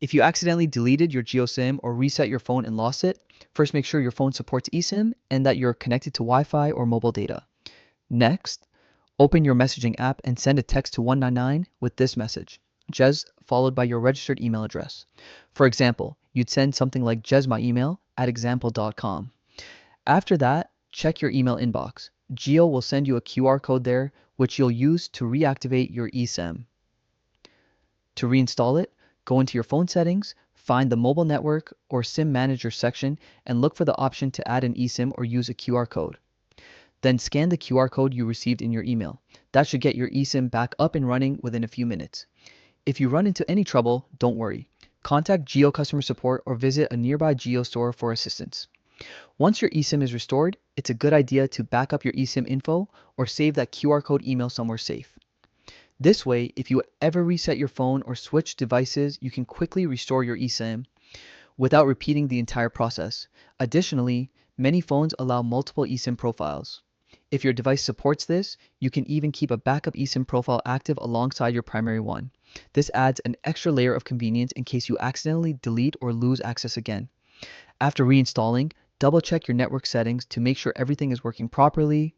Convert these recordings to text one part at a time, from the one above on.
If you accidentally deleted your Jio SIM or reset your phone and lost it, first make sure your phone supports eSIM and that you're connected to Wi-Fi or mobile data. Next, open your messaging app and send a text to 199 with this message, Jez followed by your registered email address. For example, you'd send something like jezmyemail@example.com. After that, check your email inbox. Jio will send you a QR code there, which you'll use to reactivate your eSIM. To reinstall it, go into your phone settings, find the mobile network or SIM manager section, and look for the option to add an eSIM or use a QR code. Then scan the QR code you received in your email. That should get your eSIM back up and running within a few minutes. If you run into any trouble, don't worry. Contact Jio customer support or visit a nearby Jio store for assistance. Once your eSIM is restored, it's a good idea to back up your eSIM info or save that QR code email somewhere safe. This way, if you ever reset your phone or switch devices, you can quickly restore your eSIM without repeating the entire process. Additionally, many phones allow multiple eSIM profiles. If your device supports this, you can even keep a backup eSIM profile active alongside your primary one. This adds an extra layer of convenience in case you accidentally delete or lose access again. After reinstalling, double-check your network settings to make sure everything is working properly.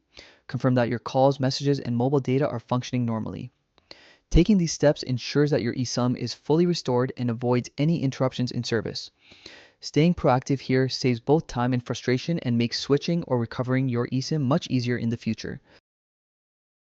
Confirm that your calls, messages, and mobile data are functioning normally. Taking these steps ensures that your eSIM is fully restored and avoids any interruptions in service. Staying proactive here saves both time and frustration and makes switching or recovering your eSIM much easier in the future.